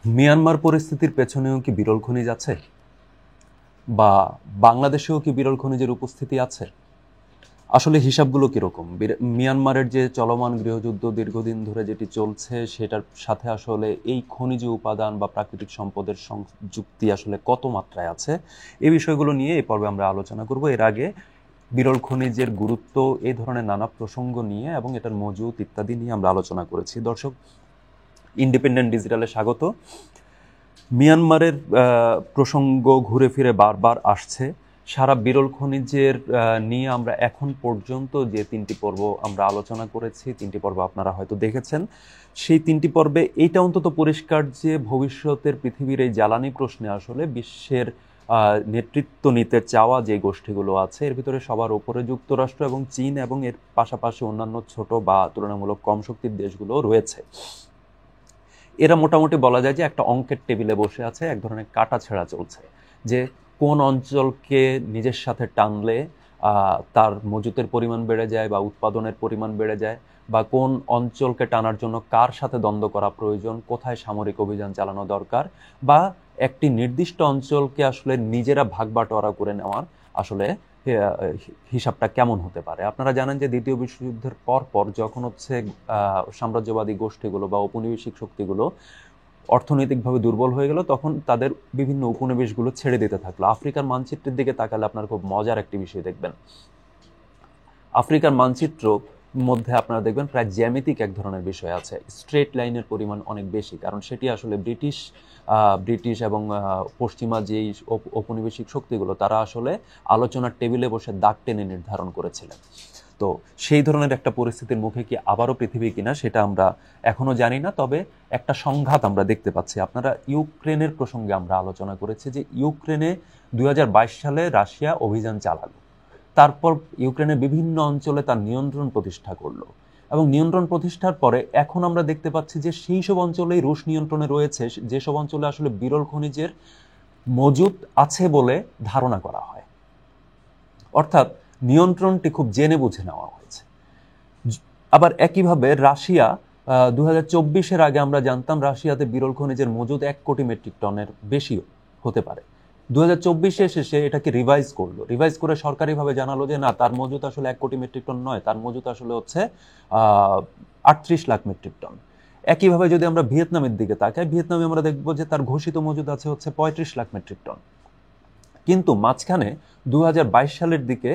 Myanmar পরিস্থিতির পেছনেও কি বিরল খনিজ আছে, বা বাংলাদেশেও কি বিরল খনিজের উপস্থিতি আছে? আসলে হিসাবগুলো কিরকম? মিয়ানমারের যে চলমান গৃহযুদ্ধ দীর্ঘদিন ধরে যেটি চলছে, সেটার সাথে আসলে এই খনিজ উপাদান বা প্রাকৃতিক সম্পদের সংযুক্তি আসলে কত মাত্রায় আছে, এই বিষয়গুলো নিয়ে এই পর্বে আমরা আলোচনা করব। এর আগে বিরল খনিজের গুরুত্ব, এই ধরনের নানা প্রসঙ্গ নিয়ে এবং এটার মজুত ইত্যাদি নিয়ে আমরা আলোচনা করেছি। দর্শক, ইন্ডিপেন্ডেন্ট ডিজিটালে স্বাগত। মিয়ানমারের প্রসঙ্গ ঘুরে ফিরে বারবার আসছে। সারা বিরল খনিজের নিয়ে আমরা এখন পর্যন্ত যে 3টি পর্ব আমরা আলোচনা করেছি, 3টি পর্ব আপনারা হয়তো দেখেছেন। সেই 3টি পর্বে এইটা অন্তত পরিষ্কার যে ভবিষ্যতের পৃথিবীর এই জ্বালানি প্রশ্নে আসলে বিশ্বের নেতৃত্ব নিতে চাওয়া যে গোষ্ঠীগুলো আছে, এর ভিতরে সবার উপরে যুক্তরাষ্ট্র এবং চীন, এবং এর পাশাপাশি অন্যান্য ছোট বা তুলনামূলক কম শক্তির দেশগুলো রয়েছে। এরা মোটামুটি বলা যায় যে একটা অঙ্কের টেবিলে বসে আছে, এক ধরনের কাটা ছেঁড়া চলছে, যে কোন অঞ্চলকে নিজের সাথে টানলে তার মজুতের পরিমাণ বেড়ে যায় বা উৎপাদনের পরিমাণ বেড়ে যায়, বা কোন অঞ্চলকে টানার জন্য কার সাথে দ্বন্দ্ব করা প্রয়োজন, কোথায় সামরিক অভিযান চালানো দরকার, বা একটি নির্দিষ্ট অঞ্চলকে আসলে নিজেরা ভাগ বাটোয়ারা করে নেওয়ার আসলে হিসাবটা কেমন হতে পারে। আপনারা জানেন যে দ্বিতীয় বিশ্বযুদ্ধের পর যখন হচ্ছে সাম্রাজ্যবাদী গোষ্ঠীগুলো বা ঔপনিবেশিক শক্তিগুলো অর্থনৈতিকভাবে দুর্বল হয়ে গেল, তখন তাদের বিভিন্ন উপনিবেশগুলো ছেড়ে দিতে থাকলো। আফ্রিকার মানচিত্রের দিকে তাকালে আপনারা খুব মজার একটি বিষয় দেখবেন। আফ্রিকার মানচিত্র মধ্যে আপনারা দেখবেন প্রায় জ্যামিতিক এক ধরনের বিষয় আছে, স্ট্রেট লাইনের পরিমাণ অনেক বেশি, কারণ সেটি আসলে ব্রিটিশ এবং পশ্চিমা যেই ঔপনিবেশিক শক্তিগুলো, তারা আসলে আলোচনার টেবিলে বসে দাগ টেনে নির্ধারণ করেছিলেন। তো সেই ধরনের একটা পরিস্থিতির মুখে কি আবারও পৃথিবী কিনা সেটা আমরা এখনো জানি না, তবে একটা সংঘাত আমরা দেখতে পাচ্ছি। আপনারা ইউক্রেনের প্রসঙ্গে আমরা আলোচনা করেছি যে ইউক্রেনে 2022 সালে রাশিয়া অভিযান চালালো, তারপর ইউক্রেনের বিভিন্ন অঞ্চলে তার নিয়ন্ত্রণ প্রতিষ্ঠা করলো, এবং নিয়ন্ত্রণ প্রতিষ্ঠার পরে এখন আমরা দেখতে পাচ্ছি যে সেই সব অঞ্চলেই রুশ নিয়ন্ত্রণে রয়েছে, যেসব অঞ্চলে আসলে বিরল খনিজের মজুত আছে বলে ধারণা করা হয়। অর্থাৎ নিয়ন্ত্রণটি খুব জেনে বুঝে নেওয়া হয়েছে। আবার একইভাবে রাশিয়া 2024-এর আগে আমরা জানতাম রাশিয়াতে বিরল খনিজের মজুদ 1 কোটি মেট্রিক টনের বেশিও হতে পারে। 2024-এ শেষে এটাকে রিভাইজ করে সরকারিভাবে জানালো যে না, তার মজুদ আসলে 1 কোটি মেট্রিক টন নয়, তার মজুদ আসলে হচ্ছে 38 লাখ মেট্রিক টন। একইভাবে যদি আমরা ভিয়েতনামের দিকে তাকাই, ভিয়েতনামে আমরা দেখব যে তার ঘোষিত মজুদ আছে হচ্ছে 35 লাখ মেট্রিক টন। কিন্তু মাঝখানে 2022 সালের দিকে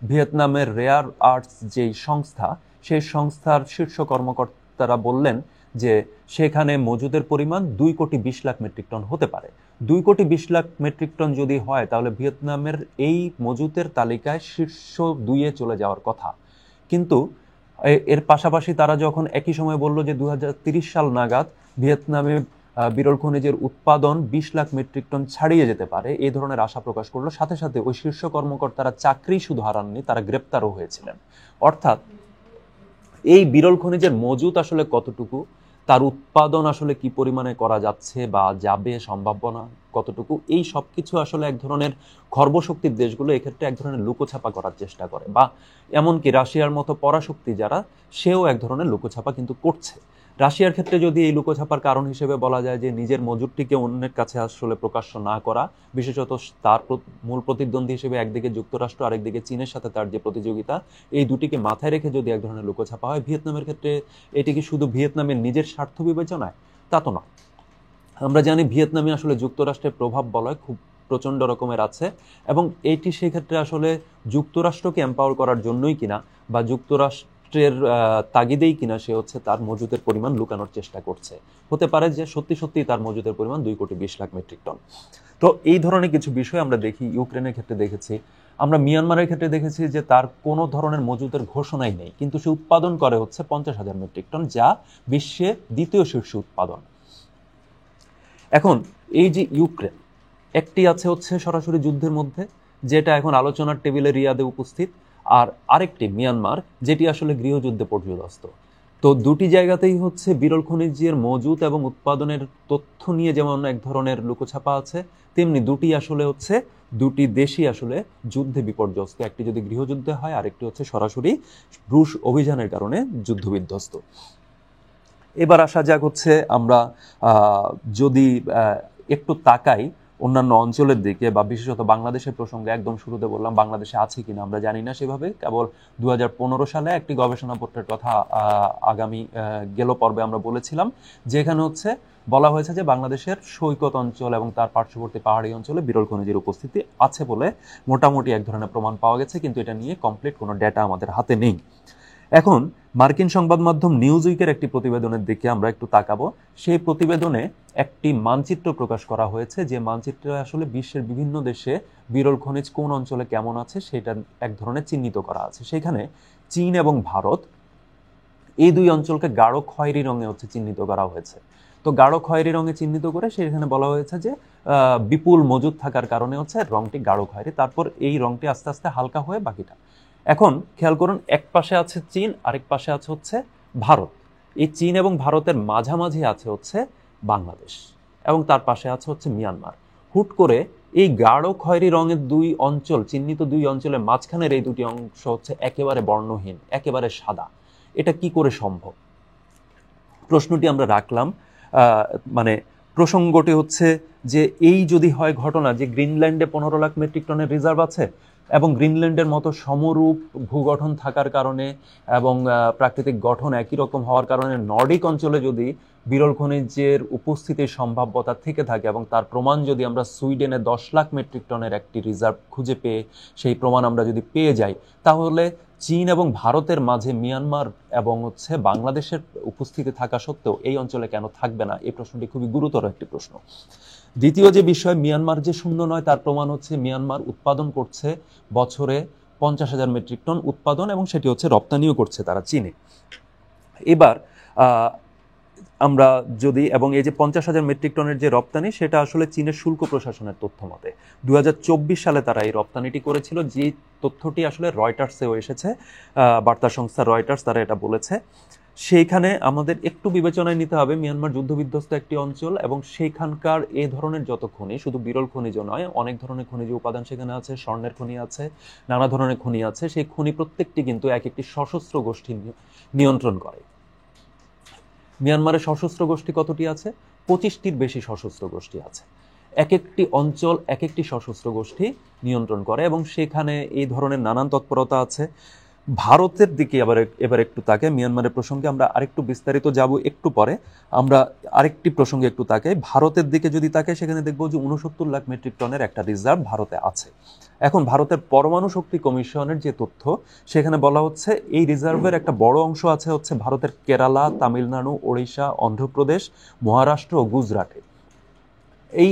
ভিয়েতনামের রেয়ার আর্টস যেই সংস্থা, সেই সংস্থার শীর্ষ কর্মকর্তারা বললেন যে সেখানে মজুদের পরিমাণ 2 কোটি 20 লাখ মেট্রিক টন হতে পারে। 2 কোটি 20 লাখ মেট্রিক টন যদি হয়, তাহলে ভিয়েতনামের এই মজুদের তালিকায় শীর্ষ 2-এ চলে যাওয়ার কথা। কিন্তু এর পাশাপাশি তারা যখন একই সময় বলল যে 2030 সাল নাগাদ ভিয়েতনামে বিরল খনিজের উৎপাদন 20 লাখ মেট্রিক টন ছাড়িয়ে যেতে পারে, এই ধরনের আশা প্রকাশ করলো, সাথে সাথে ওই শীর্ষ কর্মকর্তারা চাকরি শুধু হারাননি, তারা গ্রেপ্তারও হয়েছিলেন। অর্থাৎ এই বিরল খনিজের মজুত আসলে কতটুকু, তার উৎপাদন আসলে কি পরিমাণে করা যাচ্ছে বা যাবে, সম্ভাবনা কতটুকু, এই সব কিছু আসলে এক ধরনের খর্বশক্তির দেশগুলো এক্ষেত্রে এক ধরনের লুকোছাপা করার চেষ্টা করে, বা এমনকি রাশিয়ার মতো পরাশক্তি যারা, সেও এক ধরনের লুকোছাপা কিন্তু করছে। রাশিয়ার ক্ষেত্রে যদি এই লুকোছাপার কারণ হিসেবে বলা যায় যে নিজের মজুরটিকে অন্যের কাছে আসলে প্রকাশ্য না করা, বিশেষত তার মূল প্রতিদ্বন্দ্বী হিসেবে একদিকে যুক্তরাষ্ট্র, আরেকদিকে চীনের সাথে তার যে প্রতিযোগিতা, এই দুটিকে মাথায় রেখে যদি এক ধরনের লুকোছাপা হয়। ভিয়েতনামের ক্ষেত্রে এটি কি শুধু ভিয়েতনামের নিজের স্বার্থ বিবেচনায়? তা তো নয়। আমরা জানি ভিয়েতনামে আসলে যুক্তরাষ্ট্রের প্রভাব বলয় খুব প্রচণ্ড রকমের আছে, এবং এটি সেক্ষেত্রে আসলে যুক্তরাষ্ট্রকে এম্পাওয়ার করার জন্যই কিনা, বা যুক্তরাষ্ট্রের তাগিদেই কিনা সে হচ্ছে তার মজুদের পরিমাণ লুকানোর চেষ্টা করছে। হতে পারে যে সত্যি সত্যি তার মজুদের পরিমাণ 2 কোটি 20 লাখ মেট্রিক টন। তো এই ধরনের কিছু বিষয় আমরা দেখি, ইউক্রেনের ক্ষেত্রে দেখেছি, আমরা মিয়ানমারের ক্ষেত্রে দেখেছি যে তার কোনো ধরনের মজুদের ঘোষণাই নেই, কিন্তু সে উৎপাদন করে হচ্ছে 50,000 মেট্রিক টন, যা বিশ্বে দ্বিতীয় শীর্ষ উৎপাদন। এখন এই যে ইউক্রেন, একটি আছে হচ্ছে সরাসরি যুদ্ধের মধ্যে, যেটা এখন আলোচনার টেবিলে রিয়াদে উপস্থিত, আর আরেকটি মিয়ানমার, যেটি আসলে গৃহযুদ্ধে পর্যুদস্ত। তো দুটি জায়গাতেই হচ্ছে বিরল খনিজের মজুত এবং উৎপাদনের তথ্য নিয়ে যেমন এক ধরনের লুকোছাপা আছে, তেমনি দুটি দেশই আসলে যুদ্ধে বিপর্যস্ত। একটি যদি গৃহযুদ্ধে হয়, আরেকটি হচ্ছে সরাসরি রুশ অভিযানের কারণে যুদ্ধ বিধ্বস্ত। এবার আসা যাক হচ্ছে আমরা যদি একটু তাকাই অন্যান্য অঞ্চলের দিকে বা বিশেষত বাংলাদেশের প্রসঙ্গে, একদম শুরুতে বললাম বাংলাদেশে আছে কিনা আমরা জানি না সেভাবে, কেবল 2015 সালে একটি গবেষণাপত্রের কথা আগামী গেল পর্বে আমরা বলেছিলাম, যেখানে হচ্ছে বলা হয়েছে যে বাংলাদেশের সৈকত অঞ্চল এবং তার পার্শ্ববর্তী পাহাড়ি অঞ্চলে বিরল খনিজের উপস্থিতি আছে বলে মোটামুটি এক ধরনের প্রমাণ পাওয়া গেছে, কিন্তু এটা নিয়ে কমপ্লিট কোনো ডেটা আমাদের হাতে নেই। এখন মার্কিন সংবাদ মাধ্যম নিউজ উইকের একটি প্রতিবেদনের দিকে আমরা একটু তাকাবো। সেই প্রতিবেদনে একটি মানচিত্র প্রকাশ করা হয়েছে, যে মানচিত্রে আসলে বিশ্বের বিভিন্ন দেশে বিরল খনিজ কোন অঞ্চলে কেমন আছে সেটা এক ধরনের চিহ্নিত করা আছে। সেখানে চীন এবং ভারত এই দুই অঞ্চলকে গাঢ় খয়েরি রঙে হচ্ছে চিহ্নিত করা হয়েছে। তো গাঢ় খয়েরি রঙে চিহ্নিত করে সেখানে বলা হয়েছে যে বিপুল মজুদ থাকার কারণে হচ্ছে রংটি গাঢ় খয়েরি, তারপর এই রংটি আস্তে আস্তে হালকা হয়ে বাকিটা। এখন খেয়াল করুন, এক পাশে আছে চীন, আরেক পাশে আছে হচ্ছে ভারত। এই চীন এবং ভারতের মাঝামাঝি আছে হচ্ছে বাংলাদেশ, এবং তার পাশে আছে হচ্ছে মিয়ানমার। হুট করে এই গাঢ় খয়েরি রঙের দুই অঞ্চল, চিহ্নিত দুই অঞ্চলের মাঝখানের এই দুটি অংশ হচ্ছে একেবারে বর্ণহীন, একেবারে সাদা। এটা কি করে সম্ভব? প্রশ্নটি আমরা রাখলাম। মানে প্রসঙ্গটি হচ্ছে যে এই যদি হয় ঘটনা যে গ্রিনল্যান্ডে 15 লাখ মেট্রিক টনের রিজার্ভ আছে এবং গ্রিনল্যান্ডের মতো সমরূপ ভূগঠন থাকার কারণে এবং প্রাকৃতিক গঠন একই রকম হওয়ার কারণে নর্ডিক অঞ্চলে যদি বিরল খনিজের উপস্থিতির সম্ভাব্যতা থেকে থাকে এবং তার প্রমাণ যদি আমরা সুইডেনে 10 লাখ মেট্রিক টনের একটি রিজার্ভ খুঁজে পেয়ে সেই প্রমাণ আমরা যদি পেয়ে যাই, তাহলে চীন এবং ভারতের মাঝে মিয়ানমার এবং হচ্ছে বাংলাদেশের উপস্থিতি থাকা সত্ত্বেও এই অঞ্চলে কেন থাকবে না? এই প্রশ্নটি খুবই গুরুতর একটি প্রশ্ন। দ্বিতীয় যে বিষয়, মিয়ানমার যে শূন্য নয় তার প্রমাণ হচ্ছে মিয়ানমার উৎপাদন করছে বছরে 50,000 মেট্রিক টন উৎপাদন, এবং সেটি হচ্ছে রপ্তানিও করছে তারা চীনে। এবার আমরা যদি, এবং এই যে 50,000 মেট্রিক টনের যে রপ্তানি, সেটা আসলে চীনের শুল্ক প্রশাসনের তথ্য মতে 2024 সালে তারা এই রপ্তানিটি করেছিল, যে তথ্যটি আসলে রয়টার্সেও এসেছে, বার্তা সংস্থা রয়টার্স তারা এটা বলেছে। সেইখানে আমাদের একটু বিবেচনায় নিতে হবে মিয়ানমার যুদ্ধবিধ্বস্ত একটি অঞ্চল, এবং সেইখানকার এই ধরনের যত খনি, শুধু বিরল খনিজ নয়, অনেক ধরনের খনিজ উপাদান সেখানে আছে, স্বর্ণের খনি আছে, নানা ধরনের খনি আছে। সেই খনি প্রত্যেকটি কিন্তু এক একটি সশস্ত্র গোষ্ঠী নিয়ন্ত্রণ করে। মিয়ানমারের সশস্ত্র গোষ্ঠী কতটি আছে? 25টির বেশি সশস্ত্র গোষ্ঠী আছে। এক একটি অঞ্চল এক একটি সশস্ত্র গোষ্ঠী নিয়ন্ত্রণ করে, এবং সেখানে এই ধরনের নানান তৎপরতা আছে। ভারতের দিকে এবার একটু তাকে, মিয়ানমারের প্রসঙ্গে আমরা আরেকটু বিস্তারিত যাব একটু পরে। আমরা আরেকটি প্রসঙ্গে একটু তাকাই। ভারতের দিকে যদি তাকাই, সেখানে দেখব যে 69 লাখ মেট্রিক টনের একটা রিজার্ভ ভারতে আছে। এখন ভারতের পরমাণু শক্তি কমিশনের যে তথ্য, সেখানে বলা হচ্ছে এই রিজার্ভের একটা বড় অংশ আছে হচ্ছে ভারতের কেরালা, তামিলনাড়ু, ওড়িশা, অন্ধ্রপ্রদেশ, মহারাষ্ট্র ও গুজরাটে। এই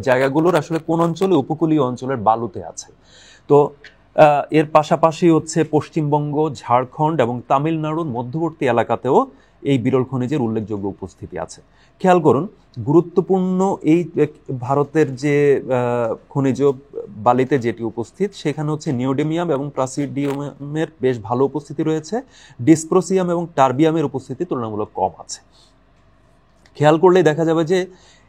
জায়গাগুলোর আসলে কোন অঞ্চলে? উপকূলীয় অঞ্চলের বালুতে আছে। তো এর পাশাপাশি হচ্ছে পশ্চিমবঙ্গ, ঝাড়খণ্ড এবং তামিলনাড়ুর মধ্যবর্তী এলাকাতেও এই বিরল খনিজের উল্লেখযোগ্য উপস্থিতি আছে। খেয়াল করুন, গুরুত্বপূর্ণ এই ভারতের যে খনিজ বালিতে যেটি উপস্থিত, সেখানে হচ্ছে নিওডিমিয়াম এবং প্রাসিডিয়ামের বেশ ভালো উপস্থিতি রয়েছে। ডিসপ্রোসিয়াম এবং টার্বিয়ামের উপস্থিতি তুলনামূলক কম আছে। খেয়াল করলেই দেখা যাবে যে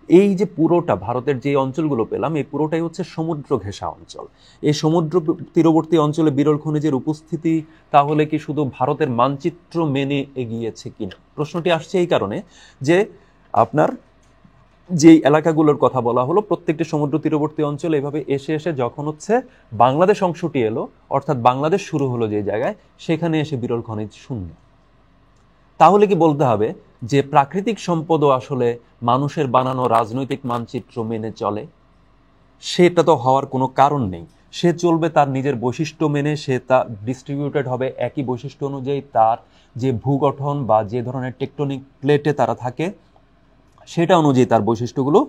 এই যে পুরোটা ভারতের যে অঞ্চলগুলো পেলাম, এই পুরোটাই হচ্ছে সমুদ্র ঘেঁষা অঞ্চল। এই সমুদ্র তীরবর্তী অঞ্চলে বিরল খনিজের উপস্থিতি তাহলে কি শুধু ভারতের মানচিত্র মেনে এগিয়েছে কিনা? প্রশ্নটি আসছে এই কারণে যে আপনার যে এলাকাগুলোর কথা বলা হলো, প্রত্যেকটি সমুদ্র তীরবর্তী অঞ্চল এভাবে এসে এসে যখন হচ্ছে বাংলাদেশ অংশটি এলো, অর্থাৎ বাংলাদেশ শুরু হলো যে জায়গায়, সেখানে এসে বিরল খনিজ শূন্য। তাহলে কি বলতে হবে যে প্রাকৃতিক সম্পদও আসলে মানুষের বানানো রাজনৈতিক মানচিত্র মেনে চলে? সেটা তো হওয়ার কোনো কারণ নেই। সে চলবে তার নিজের বৈশিষ্ট্য মেনে, সে তা ডিস্ট্রিবিউটেড হবে একই বৈশিষ্ট্য অনুযায়ী। তার যে ভূগঠন বা যে ধরনের টেকটনিক প্লেটে তারা থাকে, সেটা অনুযায়ী তার বৈশিষ্ট্যগুলো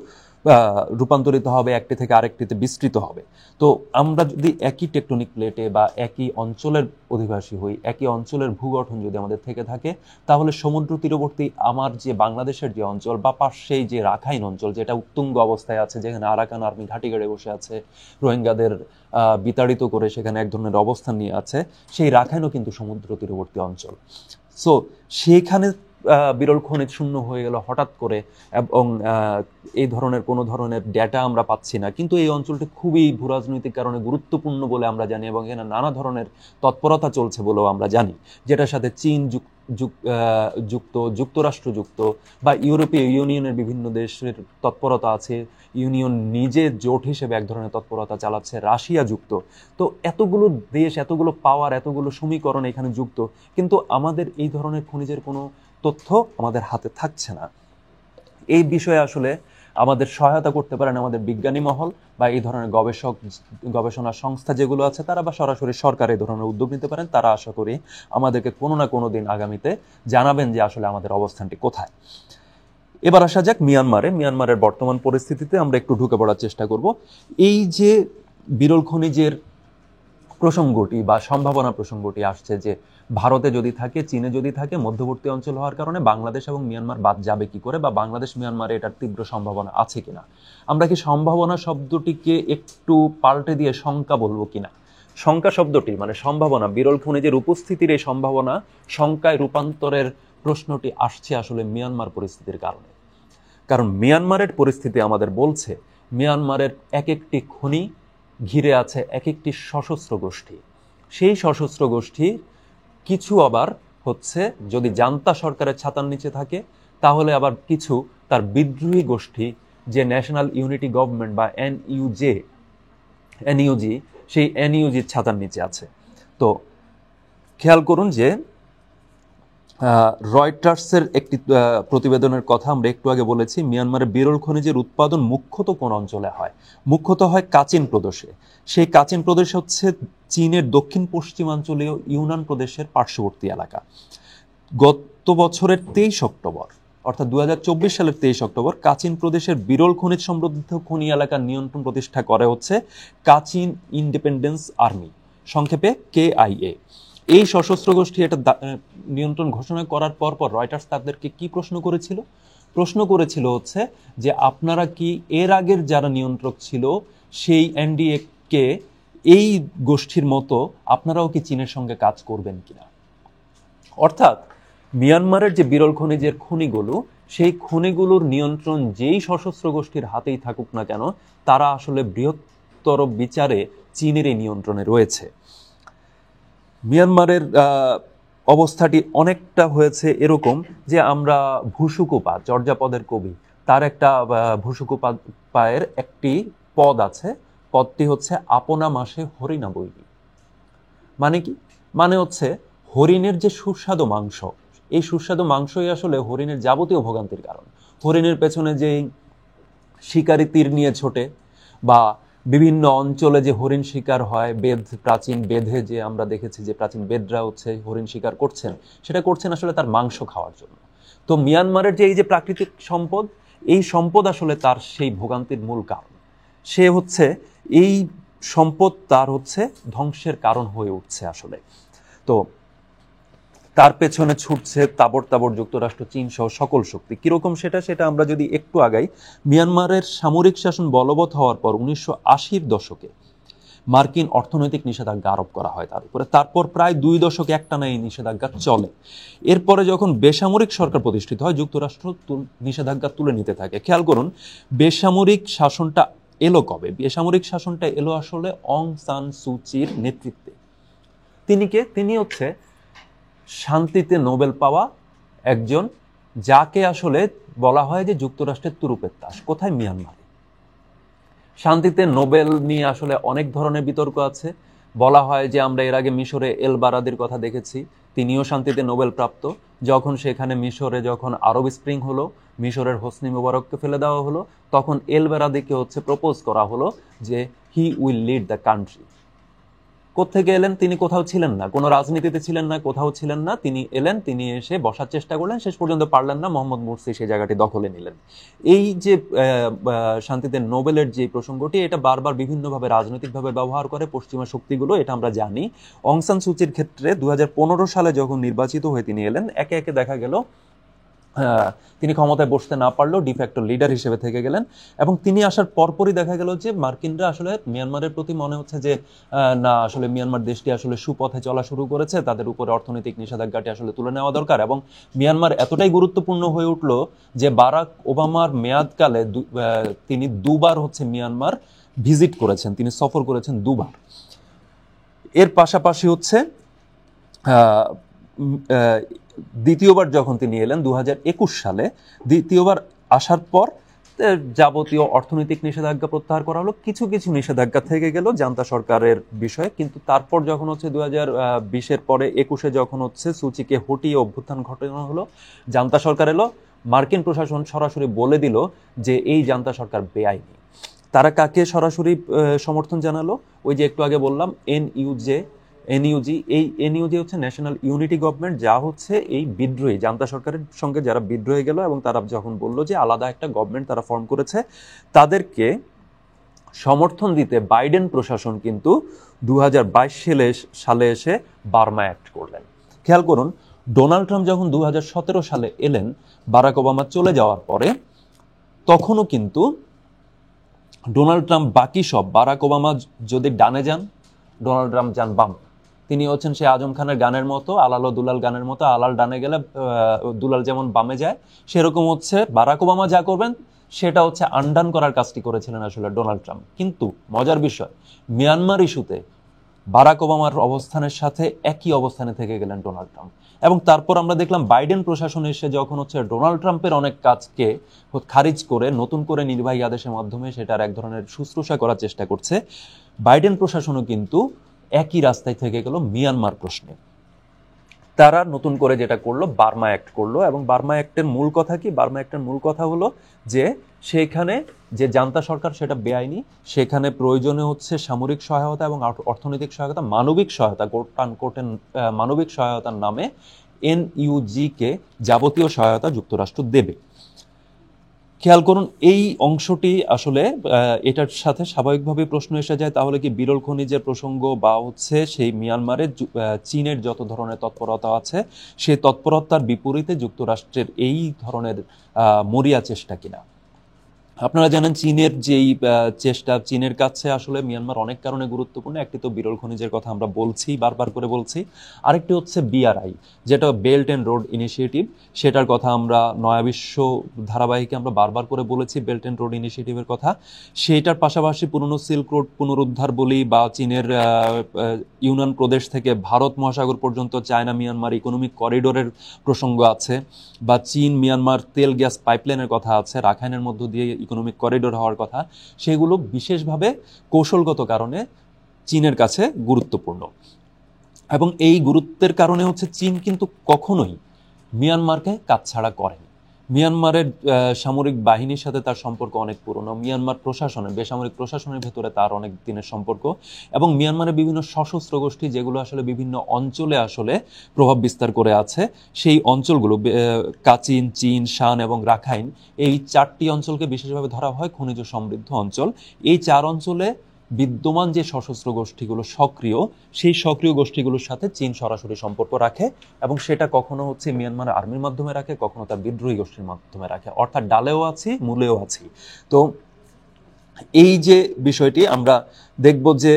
রূপান্তরিত হবে, একটি থেকে আরেকটিতে বিস্তৃত হবে। তো আমরা যদি একই টেকটনিক প্লেটে বা একই অঞ্চলের অধিবাসী হই, একই অঞ্চলের ভূগঠন যদি আমাদের থেকে থাকে, তাহলে সমুদ্র তীরবর্তী আমার যে বাংলাদেশের যে অঞ্চল বা পাশেই যে রাখাইন অঞ্চল, যেটা উত্তুঙ্গ অবস্থায় আছে, যেখানে আরাকান আর্মি ঘাঁটি গেড়ে বসে আছে, রোহিঙ্গাদের বিতাড়িত করে সেখানে এক ধরনের অবস্থান নিয়ে আছে, সেই রাখাইনও কিন্তু সমুদ্র তীরবর্তী অঞ্চল। সো সেখানে বিরল খনিজ শূন্য হয়ে গেল হঠাৎ করে, এবং এই ধরনের কোনো ধরনের ডেটা আমরা পাচ্ছি না। কিন্তু এই অঞ্চলটি খুবই ভূরাজনৈতিক কারণে গুরুত্বপূর্ণ বলে আমরা জানি, এবং এখানে নানা ধরনের তৎপরতা চলছে বলেও আমরা জানি, যেটার সাথে চীন যুক্তরাষ্ট্রযুক্ত বা ইউরোপীয় ইউনিয়নের বিভিন্ন দেশের তৎপরতা আছে, ইউনিয়ন নিজে জোট হিসেবে এক ধরনের তৎপরতা চালাচ্ছে, রাশিয়া যুক্ত। তো এতগুলো দেশ, এতগুলো পাওয়ার, এতগুলো সমীকরণ এখানে যুক্ত, কিন্তু আমাদের এই ধরনের খনিজের কোনো তথ্য আমাদের হাতে থাকছে না। এই বিষয়ে আসলে আমাদের সহায়তা করতে পারেন আমাদের বিজ্ঞানী মহল বা এই ধরনের গবেষণা সংস্থা যেগুলো আছে তারা, বা সরাসরি সরকার এই ধরনের উদ্যোগ নিতে পারেন। তারা আশা করি আমাদেরকে কোনো না কোনো দিন আগামীতে জানাবেন যে আসলে আমাদের অবস্থানটি কোথায়। এবার আসা যাক মিয়ানমারের বর্তমান পরিস্থিতিতে আমরা একটু ঢুকে পড়ার চেষ্টা করব। এই যে বিরল খনিজের প্রসঙ্গটি বা সম্ভাবনা প্রসঙ্গটি আসছে যে ভারতে যদি থাকে, চীনে যদি থাকে, মধ্যবর্তী অঞ্চল হওয়ার কারণে বাংলাদেশ এবং মিয়ানমার বাদ যাবে কি করে, বা বাংলাদেশ মিয়ানমারে এটার তীব্র সম্ভাবনা আছে কিনা। আমরা কি সম্ভাবনা শব্দটিকে একটু পাল্টে দিয়ে শঙ্কা বলবো কিনা? শঙ্কা শব্দটি মানে সম্ভাবনা, বিরল খনিজের উপস্থিতির এই সম্ভাবনা শঙ্কায় রূপান্তরের প্রশ্নটি আসছে আসলে মিয়ানমার পরিস্থিতির কারণে। কারণ মিয়ানমারের পরিস্থিতি আমাদের বলছে মিয়ানমারের এক একটি খনি ঘিরে আছে এক একটি সশস্ত্র গোষ্ঠী। সেই সশস্ত্র গোষ্ঠী কিছু আবার হচ্ছে যদি জান্তা সরকারের ছাতার নিচে থাকে, তাহলে আবার কিছু তার বিদ্রোহী গোষ্ঠী যে ন্যাশনাল ইউনিটি গভর্নমেন্ট বা এনইউজি, সেই এনইউজির ছাতার নিচে আছে। তো খেয়াল করুন যে রয়টার্সের একটি প্রতিবেদনের কথা আমরা একটু আগে বলেছি, মিয়ানমারের বিরল খনিজের উৎপাদন মুখ্যত কোন অঞ্চলে হয়? মুখ্যত হয় কাচিন প্রদেশে। সেই কাচিন প্রদেশ হচ্ছে চীনের দক্ষিণ পশ্চিমাঞ্চলীয় ইউনান প্রদেশের পার্শ্ববর্তী এলাকা। গত বছরের 23 অক্টোবর, অর্থাৎ 2024 সালের 23 অক্টোবর, কাচিন প্রদেশের বিরল খনিজ সমৃদ্ধ খনি এলাকার নিয়ন্ত্রণ প্রতিষ্ঠা করে হচ্ছে কাচিন ইন্ডিপেন্ডেন্স আর্মি, সংক্ষেপে KIA। এই সশস্ত্র গোষ্ঠী এটা নিয়ন্ত্রণ ঘোষণা করার পর রয়টার্স তাদেরকে কি প্রশ্ন করেছিল হচ্ছে যে আপনারা কি এর আগের যারা নিয়ন্ত্রক ছিল সেই NDA কে এই গোষ্ঠীর মতো আপনারাও কি চীনের সঙ্গে কাজ করবেন কিনা। অর্থাৎ মিয়ানমারের যে বিরল খনিজের খনিগুলো, সেই খনিগুলোর নিয়ন্ত্রণ যেই সশস্ত্র গোষ্ঠীর হাতেই থাকুক না কেন, তারা আসলে বৃহত্তর বিচারে চীনের এই নিয়ন্ত্রণে রয়েছে। মিয়ানমারের অবস্থাটি অনেকটা হয়েছে এরকম যে আমরা ভুসুকুপা, চর্যাপদের কবি, তার একটা ভুসুকুপায়ের একটি পদ আছে, পদটি হচ্ছে আপনা মাসে হরিণা বৈরী। মানে কি? মানে হচ্ছে হরিণের যে সুস্বাদু মাংস, এই সুস্বাদু মাংসই আসলে হরিণের যাবতীয় ভোগান্তির কারণ। হরিণের পেছনে যে শিকারি তীর নিয়ে ছোটে, বা বিভিন্ন অঞ্চলে যে হরিণ শিকার হয়, প্রাচীন বেদে যে আমরা দেখেছি যে প্রাচীন বেদরা হচ্ছে হরিণ শিকার করছেন, সেটা করছেন আসলে তার মাংস খাওয়ার জন্য। তো মিয়ানমারের যে এই যে প্রাকৃতিক সম্পদ, এই সম্পদ আসলে তার সেই ভোগান্তির মূল কারণ। সে হচ্ছে এই সম্পদ তার হচ্ছে ধ্বংসের কারণ হয়ে উঠছে আসলে। তো তার পেছনে ছুটছে তাবড় যুক্তরাষ্ট্র, চীন সহ সকল শক্তি। কিরকম সেটা আমরা যদি একটু আগাই, মিয়ানমারের সামরিক শাসন বলবৎ হওয়ার পর 1980-র দশকে মার্কিন অর্থনৈতিক নিষেধাজ্ঞা আরোপ করা হয় তার উপরে। তারপর প্রায় 2 দশক একটানা এই নিষেধাজ্ঞা চলে। এরপরে যখন বেসামরিক সরকার প্রতিষ্ঠিত হয়, যুক্তরাষ্ট্র নিষেধাজ্ঞা তুলে নিতে থাকে। খেয়াল করুন বেসামরিক শাসনটা এলো কবে? বেসামরিক শাসনটা এলো আসলে অং সান সুচির নেতৃত্বে। তিনি হচ্ছে শান্তিতে নোবেল পাওয়া একজন, যাকে আসলে বলা হয় যে যুক্তরাষ্ট্রের তুরুপের তাস। কোথায়? মিয়ানমারে। শান্তিতে নোবেল নিয়ে আসলে অনেক ধরনের বিতর্ক আছে। বলা হয় যে আমরা এর আগে মিশরে এল বারাদির কথা দেখেছি, তিনিও শান্তিতে নোবেল প্রাপ্ত। যখন সেখানে মিশরে যখন আরব স্প্রিং হলো, মিশরের হোসনি মুবারককে ফেলে দেওয়া হলো, তখন এল বারাদিকে হচ্ছে প্রপোজ করা হলো যে he will lead the country. কোত্থেকে এলেন? তিনি কোথাও ছিলেন না, কোনো রাজনীতিতে ছিলেন না, কোথাও ছিলেন না। তিনি এলেন, তিনি এসে বসার চেষ্টা করলেন, শেষ পর্যন্ত পারলেন না, মোহাম্মদ মুরসি সেই জায়গাটি দখলে নিলেন। এই যে শান্তিতে নোবেলের যে প্রসঙ্গটি, এটা বারবার বিভিন্নভাবে রাজনৈতিকভাবে ব্যবহার করে পশ্চিমা শক্তিগুলো, এটা আমরা জানি। অং সান সুচির ক্ষেত্রে 2015 সালে যখন নির্বাচিত হয়ে তিনি এলেন, একে একে দেখা গেল তিনি ক্ষমতায় বসতে না পারলেও ডিফ্যাক্টো লিডার হিসেবে থেকে গেলেন। এবং তিনি আসার পরপরই দেখা গেল যে মার্কিনরা আসলে মিয়ানমারের প্রতি মনে হচ্ছে যে না, আসলে মিয়ানমার দেশটি আসলে সুপথে চলা শুরু করেছে, তাদের উপরে অর্থনৈতিক নিষেধাজ্ঞাটি আসলে তুলে নেওয়া দরকার। এবং মিয়ানমার এতটাই গুরুত্বপূর্ণ হয়ে উঠল যে বারাক ওবামার মেয়াদকালে তিনি 2 বার হচ্ছে মিয়ানমার ভিজিট করেছেন, তিনি সফর করেছেন 2 বার। এর পাশাপাশি হচ্ছে দ্বিতীয়বার যখন তিনি এলেন 2021 সালে, দ্বিতীয়বার আসার পর যাবতীয় অর্থনৈতিক নিষেধাজ্ঞা প্রত্যাহার করা হলো, কিছু কিছু নিষেধাজ্ঞা থেকে গেল জান্তা সরকারের বিষয়ে। কিন্তু তারপর যখন হচ্ছে 2020-এর পরে 21-এ যখন হচ্ছে সূচিকে হটিয়ে অভ্যুত্থান ঘটানো হলো, জান্তা সরকার এলো, মার্কিন প্রশাসন সরাসরি বলে দিল যে এই জান্তা সরকার বেআইনি। তারা কাকে সরাসরি সমর্থন জানালো? ওই যে একটু আগে বললাম এনইউজি। এই এনইউজি হচ্ছে ন্যাশনাল ইউনিটি গভর্নমেন্ট, যা হচ্ছে এই বিদ্রোহী জান্তা সরকারের সঙ্গে যারা বিদ্রোহে গেল এবং তারা যখন বললো যে আলাদা একটা গভর্নমেন্ট তারা ফর্ম করেছে, তাদেরকে সমর্থন দিতে বাইডেন প্রশাসন কিন্তু 2022 সালে এসে বার্মা অ্যাক্ট করলেন। খেয়াল করুন, ডোনাল্ড ট্রাম্প যখন 2017 সালে এলেন বারাক ওবামা চলে যাওয়ার পরে, তখনও কিন্তু ডোনাল্ড ট্রাম্প বাকি সব, বারাক ওবামা যদি ডানে যান, ডোনাল্ড ট্রাম্প যান বাম। তিনি হচ্ছেন সে আজম খানের গানের মতো, আলালো দুলাল গানের মতো, আলাল ডানে গেলে দুলাল যেমন বামে যায়, সেরকম হচ্ছে বারাক ওবামা যা করবেন সেটা হচ্ছে আনডান করার কাজটি করেছিলেন আসলে ডোনাল্ড ট্রাম্প। কিন্তু মজার বিষয়, মিয়ানমার ইস্যুতে বারাক ওবামার অবস্থানের সাথে একই অবস্থানে থেকে গেলেন ডোনাল্ড ট্রাম্প। এবং তারপর আমরা দেখলাম বাইডেন প্রশাসন এসে যখন হচ্ছে ডোনাল্ড ট্রাম্পের অনেক কাজকে খারিজ করে নতুন করে নির্বাহী আদেশের মাধ্যমে সেটার এক ধরনের শুশ্রূষা করার চেষ্টা করছে, বাইডেন প্রশাসনও কিন্তু একই রাস্তায় থেকে গেল মিয়ানমার প্রশ্নে। তারা নতুন করে যেটা করলো, বার্মা অ্যাক্ট করলো। এবং বার্মা অ্যাক্টের মূল কথা কি? বার্মা অ্যাক্টের মূল কথা হলো যে সেখানে যে জান্তা সরকার সেটা বেআইনি, সেখানে প্রয়োজনে হচ্ছে সামরিক সহায়তা এবং অর্থনৈতিক সহায়তা, মানবিক সহায়তা, মানবিক সহায়তার নামে এনইউজি-কে যাবতীয় সহায়তা যুক্তরাষ্ট্র দেবে। খেয়াল করুন, এই অংশটি আসলে এটার সাথে স্বাভাবিকভাবে প্রশ্ন এসে যায়, তাহলে কি বিরল খনিজের প্রসঙ্গ বা হচ্ছে সেই মিয়ানমারের চীনের যত ধরনের তৎপরতা আছে সেই তৎপরতার বিপরীতে যুক্তরাষ্ট্রের এই ধরনের মরিয়া চেষ্টা কিনা? আপনারা জানেন চীনের যেই চেষ্টা, চীনের কাছে আসলে মিয়ানমার অনেক কারণে গুরুত্বপূর্ণ। একটি তো বিরল খনিজের কথা আমরা বলছি, বারবার করে বলছি। আরেকটি হচ্ছে বিআরআই, যেটা বেল্ট অ্যান্ড রোড ইনিশিয়েটিভ, সেটার কথা আমরা নয়া বিশ্ব ধারাবাহিকে আমরা বারবার করে বলেছি বেল্ট অ্যান্ড রোড ইনিশিয়েটিভের কথা। সেটার পাশাপাশি পুরনো সিল্ক রোড পুনরুদ্ধার বলি, বা চীনের ইউনান প্রদেশ থেকে ভারত মহাসাগর পর্যন্ত চায়না মিয়ানমার ইকোনমিক করিডোরের প্রসঙ্গ আছে, বা চীন মিয়ানমার তেল গ্যাস পাইপলাইনের কথা আছে, রাখাইনের মধ্য দিয়ে ইকোনমিক করিডোর হওয়ার কথা। সেগুলো বিশেষভাবে কৌশলগত কারণে চীনের কাছে গুরুত্বপূর্ণ। এবং এই গুরুত্বের কারণে হচ্ছে চীন কিন্তু কখনোই মিয়ানমারকে কাছছাড়া করেনি। মিয়ানমারের সামরিক বাহিনীর সাথে তার সম্পর্ক অনেক পুরনো, মিয়ানমার প্রশাসনের, বেসামরিক প্রশাসনের ভেতরে তার অনেক দিনের সম্পর্ক, এবং মিয়ানমারের বিভিন্ন সশস্ত্র গোষ্ঠী যেগুলো আসলে বিভিন্ন অঞ্চলে আসলে প্রভাব বিস্তার করে আছে, সেই অঞ্চলগুলো কাচিন, চীন, শান এবং রাখাইন, এই 4টি অঞ্চলকে বিশেষভাবে ধরা হয় খনিজ সমৃদ্ধ অঞ্চল। এই 4 অঞ্চলে বিদ্যমান যে সশস্ত্র গোষ্ঠীগুলো সক্রিয়, সেই সক্রিয় গোষ্ঠীগুলোর সাথে চীন সরাসরি সম্পর্ক রাখে, এবং সেটা কখনো হচ্ছে মিয়ানমার আর্মির মাধ্যমে রাখে, কখনো তার বিদ্রোহী গোষ্ঠীর মাধ্যমে রাখে, অর্থাৎ ডালেও আছি মূলেও আছি। তো এই যে বিষয়টি আমরা দেখব যে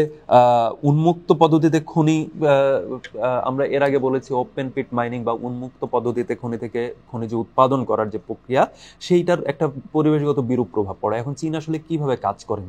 উন্মুক্ত পদ্ধতিতে খনি, আমরা এর আগে বলেছি ওপেন পিট মাইনিং বা উন্মুক্ত পদ্ধতিতে খনি থেকে খনিজ উৎপাদন করার যে প্রক্রিয়া, সেইটার একটা পরিবেশগত বিরূপ প্রভাব পড়ে। এখন চীন আসলে কিভাবে কাজ করে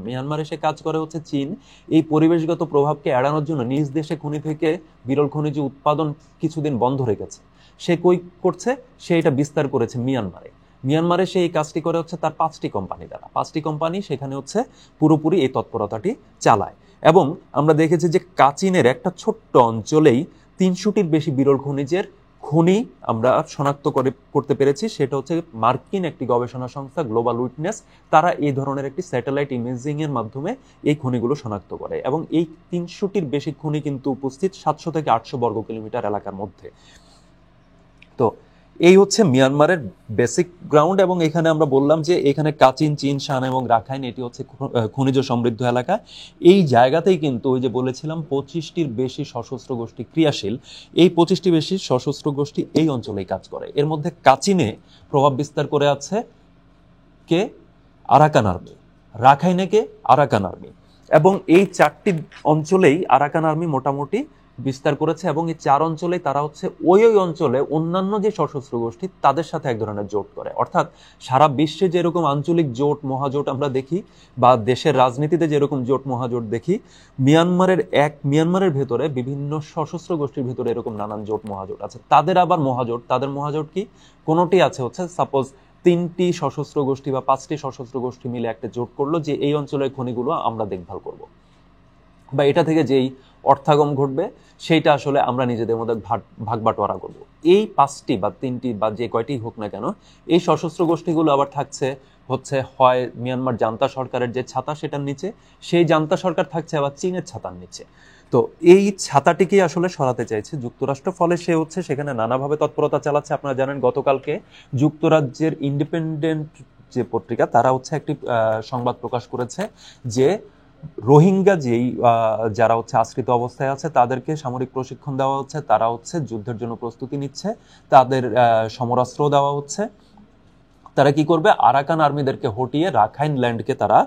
মিয়ানমারে সে কাজ করে হচ্ছে চীন এই পরিবেশগত প্রভাবকে এড়ানোর জন্য নিজ দেশে খনি থেকে বিরল খনিজ উৎপাদন কিছুদিন বন্ধ রেখেছে। সে কই করছে? সে এটা বিস্তার করেছে মিয়ানমারে সে এই কাজটি করে হচ্ছে তার 5টি কোম্পানি দ্বারা। 5টি কোম্পানি সেখানে হচ্ছে পুরোপুরি এই তৎপরতাটি চালায়। এবং আমরা দেখেছি যে কাচিনের একটা ছোট্ট অঞ্চলেই 300টির বেশি বিরল খনিজের খনি আমরা শনাক্ত করতে পেরেছি। সেটা হচ্ছে মার্কিন একটি গবেষণা সংস্থা গ্লোবাল উইটনেস, তারা এই ধরনের একটি স্যাটেলাইট ইমেজিং এর মাধ্যমে এই খনিগুলো শনাক্ত করে। এবং এই 300টির বেশি খনি কিন্তু উপস্থিত 700 থেকে 800 বর্গ কিলোমিটার এলাকার মধ্যে। তো এই হচ্ছে মিয়ানমারের বেসিক গ্রাউন্ড। এবং এখানে আমরা বললাম যে এখানে কাচিন, চীন, শান এবং রাখাইন, এটি হচ্ছে খনিজ সমৃদ্ধ এলাকা। এই জায়গাতেই কিন্তু ওই যে বলেছিলাম 25টির বেশি সশস্ত্র গোষ্ঠী ক্রিয়াশীল, এই 25টি বেশি সশস্ত্র গোষ্ঠী এই অঞ্চলেই কাজ করে। এর মধ্যে কাচিনে প্রভাব বিস্তার করে আছে কে? Arakan army. রাখাইনে কে? Arakan army. এবং এই 4টি অঞ্চলেই আরাকান আর্মি মোটামুটি বিস্তার করেছে এবং এই 4 অঞ্চলে তারা হচ্ছে ওই অঞ্চলে অন্যান্য যে সশস্ত্র গোষ্ঠী তাদের সাথে এক ধরনের জোট করে। অর্থাৎ সারা বিশ্বে যেরকম আঞ্চলিক জোট মহাজোট আমরা দেখি বা দেশের রাজনীতিতে যেরকম জোট মহাজোট দেখি, মিয়ানমারের ভেতরে বিভিন্ন সশস্ত্র গোষ্ঠীর ভেতরে এরকম নানান জোট মহাজোট আছে। তাদের আবার তাদের মহাজোট কি, কোনোটি আছে হচ্ছে সাপোজ 3টি সশস্ত্র গোষ্ঠী বা 5টি সশস্ত্র গোষ্ঠী মিলে একটা জোট করলো যে এই অঞ্চলের খনিগুলো আমরা দেখভাল করব, বা এটা থেকে যেই অর্থাগম ঘটবে সেইটা আসলে আমরা নিজেদের মধ্যে ভাগ বাটোয়ারা করব। এই 5টি বা 3টি বা যে কয়টি হোক না কেন, এই সশস্ত্র গোষ্ঠীগুলো আবার থাকছে হচ্ছে হয় মিয়ানমার জান্তা সরকারের যে ছাতা সেটার নিচে, সেই জান্তা সরকার থাকছে আবার চীনের ছাতার নিচে। তো এই ছাতাটিকেই আসলে সরাতে চাইছে যুক্তরাষ্ট্র, ফলে সে হচ্ছে সেখানে নানাভাবে তৎপরতা চালাচ্ছে। আপনারা জানেন গতকালকে যুক্তরাজ্যের ইন্ডিপেন্ডেন্ট যে পত্রিকা তারা হচ্ছে একটি সংবাদ প্রকাশ করেছে যে রোহিঙ্গা যারা হচ্ছে আশ্রিত অবস্থায় আছে তাদেরকে সামরিক প্রশিক্ষণ দেওয়া হচ্ছে, তারা হচ্ছে যুদ্ধের জন্য প্রস্তুতি নিচ্ছে, তাদের সমরাস্ত্র দেওয়া হচ্ছে। তারা কি করবে, আরাকান আর্মিদেরকে হটিয়ে রাখাইন ল্যান্ডকে তারা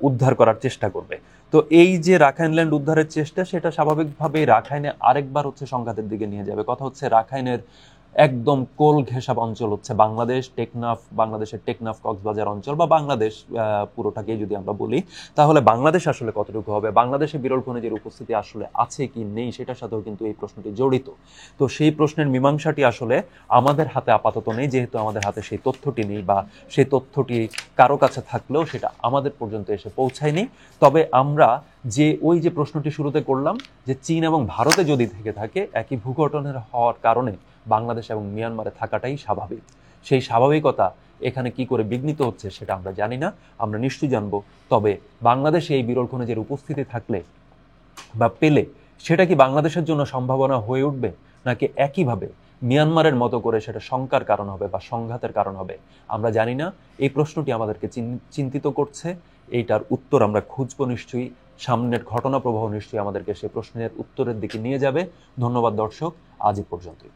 উদ্ধার করার চেষ্টা করবে। তো এই যে রাখাইন ল্যান্ড উদ্ধারের চেষ্টা, সেটা স্বাভাবিকভাবেই রাখাইনে আরেকবার হচ্ছে সংঘাতের দিকে নিয়ে যাবে। কথা হচ্ছে রাখাইনের একদম কোল ঘেঁষা অঞ্চল হচ্ছে বাংলাদেশের টেকনাফ কক্সবাজার অঞ্চল বা বাংলাদেশ পুরোটাকেই যদি আমরা বলি, তাহলে বাংলাদেশ আসলে কতটুকু হবে, বাংলাদেশে বিরল খনিজের উপস্থিতি আসলে আছে কি নেই সেটার সাথেও কিন্তু এই প্রশ্নটি জড়িত। তো সেই প্রশ্নের মীমাংসাটি আসলে আমাদের হাতে আপাতত নেই, যেহেতু আমাদের হাতে সেই তথ্যটি নেই, বা সেই তথ্যটি কারো কাছে থাকলেও সেটা আমাদের পর্যন্ত এসে পৌঁছায়নি। তবে আমরা ওই যে প্রশ্নটি শুরুতে করলাম যে চীন এবং ভারতে যদি থেকে থাকে একই ভূগঠনের হওয়ার কারণে বাংলাদেশ এবং মিয়ানমারে থাকাটাই স্বাভাবিক, সেই স্বাভাবিকতা এখানে কি করে বিঘ্নিত হচ্ছে সেটা আমরা জানি না, আমরা নিশ্চয়ই জানবো। তবে বাংলাদেশে এই বিরল খনিজের উপস্থিতি থাকলে বা পেলে সেটা কি বাংলাদেশের জন্য সম্ভাবনা হয়ে উঠবে, নাকি একইভাবে মিয়ানমারের মতো করে সেটা শঙ্কার কারণ হবে বা সংঘাতের কারণ হবে, আমরা জানি না। এই প্রশ্নটি আমাদেরকে চিন্তিত করছে, এইটার উত্তর আমরা খুঁজবো নিশ্চয়ই, সামনের ঘটনা প্রবাহ নিশ্চয়ই আমাদেরকে সেই প্রশ্নের উত্তরের দিকে নিয়ে যাবে। ধন্যবাদ দর্শক, আজ এই পর্যন্তই।